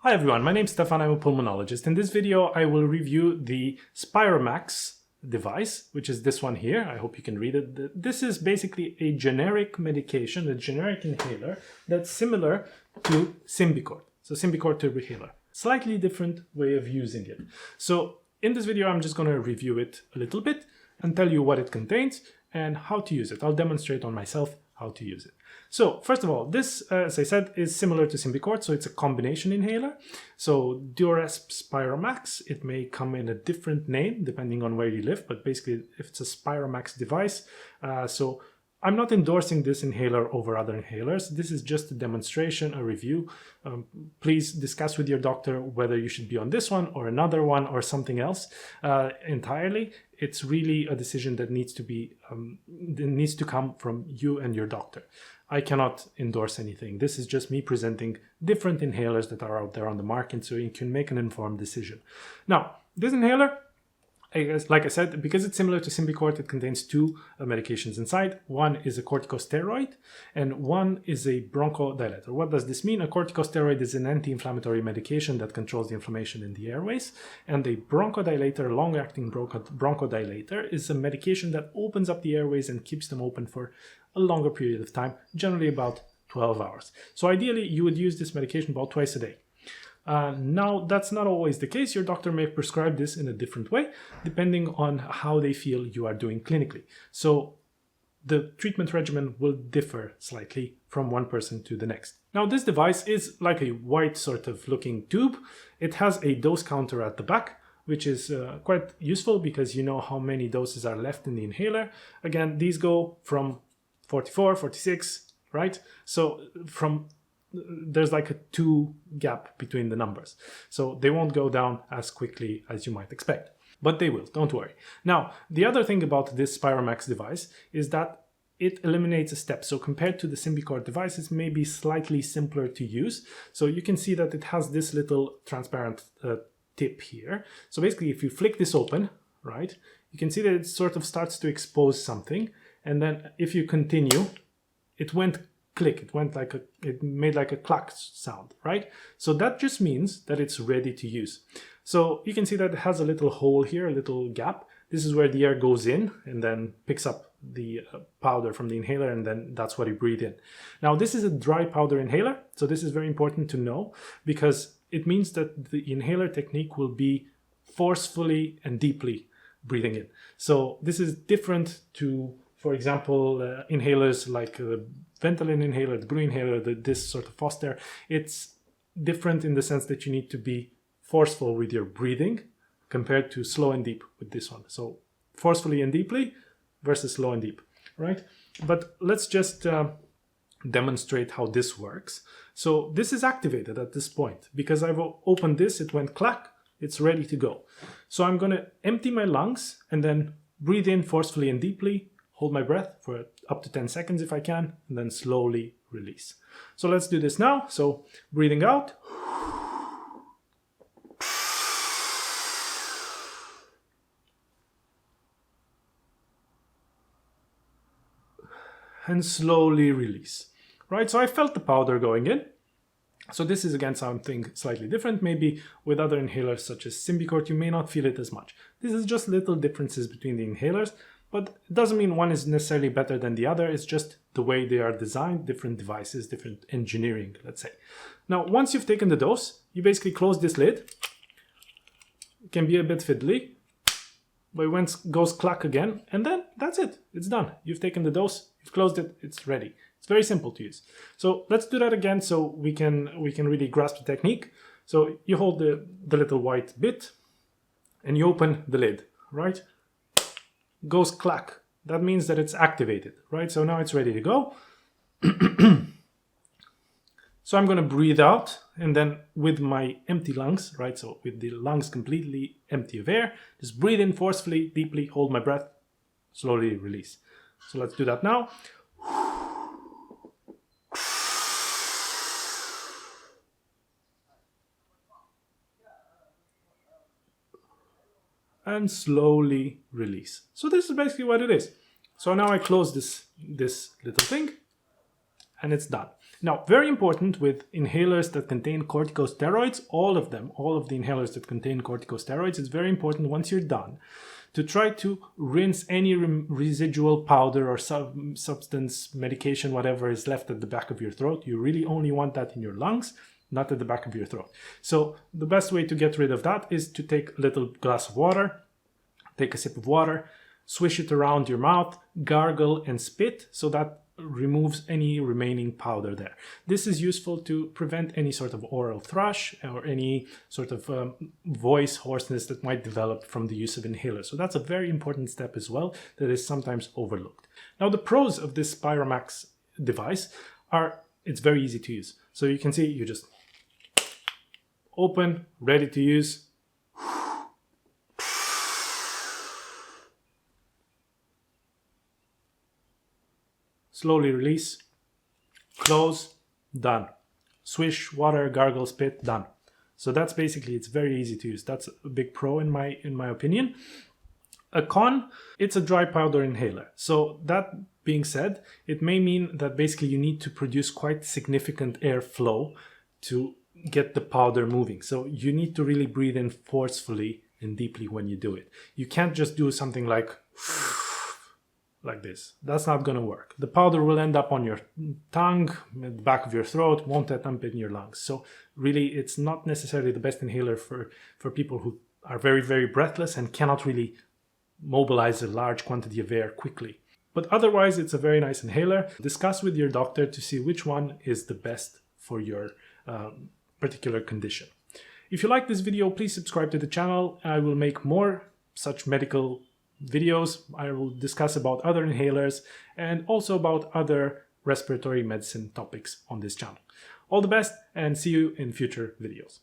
Hi everyone, my name's Stefan, I'm a pulmonologist. In this video I will review the Spiromax device, which is this one here. I hope you can read it. This is basically a generic medication, a generic inhaler that's similar to Symbicort. So Symbicort Turbuhaler. Slightly different way of using it. So in this video I'm just going to review it a little bit and tell you what it contains and how to use it. I'll demonstrate on myself how to use it. So first of all, this, as I said, is similar to Symbicort, so it's a combination inhaler. So DuoResp Spiromax, it may come in a different name depending on where you live, but basically if it's a Spiromax device, so I'm not endorsing this inhaler over other inhalers. This is just a demonstration, a review. Please discuss with your doctor whether you should be on this one or another one or something else entirely. It's really a decision that needs to come from you and your doctor. I cannot endorse anything. This is just me presenting different inhalers that are out there on the market so you can make an informed decision. Now, this inhaler, like I said, because it's similar to Symbicort, it contains two medications inside. One is a corticosteroid and one is a bronchodilator. What does this mean? A corticosteroid is an anti-inflammatory medication that controls the inflammation in the airways, and a bronchodilator, long-acting bronchodilator, is a medication that opens up the airways and keeps them open for a longer period of time, generally about 12 hours. So ideally, you would use this medication about twice a day. Now, that's not always the case. Your doctor may prescribe this in a different way, depending on how they feel you are doing clinically. So the treatment regimen will differ slightly from one person to the next. Now, this device is like a white sort of looking tube. It has a dose counter at the back, which is quite useful because you know how many doses are left in the inhaler. Again, these go from 44, 46, right? So there's like a 2 gap between the numbers. So they won't go down as quickly as you might expect, but they will, don't worry. Now, the other thing about this Spiromax device is that it eliminates a step. So compared to the Symbicort device, it's maybe slightly simpler to use. So you can see that it has this little transparent tip here. So basically, if you flick this open, right, you can see that it sort of starts to expose something. And then if you continue, it went click, it made like a clack sound, right? So that just means that it's ready to use. So you can see that it has a little hole here, a little gap. This is where the air goes in and then picks up the powder from the inhaler, and then that's what you breathe in. Now, this is a dry powder inhaler, so this is very important to know because it means that the inhaler technique will be forcefully and deeply breathing in. So this is different to, for example, inhalers like the Ventolin inhaler, the Brew inhaler, this sort of Fostair. It's different in the sense that you need to be forceful with your breathing compared to slow and deep with this one. So forcefully and deeply versus slow and deep, right? But let's just demonstrate how this works. So this is activated at this point. Because I've opened this, it went clack, it's ready to go. So I'm going to empty my lungs and then breathe in forcefully and deeply, hold my breath for up to 10 seconds if I can, and then slowly release. So let's do this now. So breathing out. And slowly release. Right, so I felt the powder going in. So this is again something slightly different. Maybe with other inhalers such as Symbicort, you may not feel it as much. This is just little differences between the inhalers. But it doesn't mean one is necessarily better than the other. It's just the way they are designed, different devices, different engineering, let's say. Now, once you've taken the dose, you basically close this lid. It can be a bit fiddly, but it goes clack again, and then that's it. It's done. You've taken the dose, you've closed it, it's ready. It's very simple to use. So let's do that again so we can really grasp the technique. So you hold the little white bit, and you open the lid, right? Goes clack. That means that it's activated, right? So now it's ready to go. So I'm going to breathe out, and then with my empty lungs, right? So with the lungs completely empty of air, just breathe in forcefully, deeply, hold my breath, slowly release. So let's do that now. And slowly release. So this is basically what it is. So now I close this little thing and it's done. Now, very important with inhalers that contain corticosteroids, all of the inhalers that contain corticosteroids, it's very important once you're done to try to rinse any residual powder or substance, medication, whatever is left at the back of your throat. You really only want that in your lungs, not at the back of your throat. So the best way to get rid of that is to take a little glass of water, take a sip of water, swish it around your mouth, gargle and spit so that removes any remaining powder there. This is useful to prevent any sort of oral thrush or any sort of voice hoarseness that might develop from the use of inhalers. So that's a very important step as well that is sometimes overlooked. Now, the pros of this Spiromax device are it's very easy to use. So you can see you just open, ready to use. Slowly release, close, done. Swish, water, gargle, spit, done. So that's basically, it's very easy to use. That's a big pro in my opinion. A con, it's a dry powder inhaler. So that being said, it may mean that basically you need to produce quite significant airflow to get the powder moving. So you need to really breathe in forcefully and deeply when you do it. You can't just do something like this. That's not going to work. The powder will end up on your tongue, at the back of your throat, won't end up in your lungs. So really, it's not necessarily the best inhaler for people who are very, very breathless and cannot really mobilize a large quantity of air quickly. But otherwise, it's a very nice inhaler. Discuss with your doctor to see which one is the best for your particular condition. If you like this video, please subscribe to the channel. I will make more such medical videos. I will discuss about other inhalers and also about other respiratory medicine topics on this channel. All the best and see you in future videos.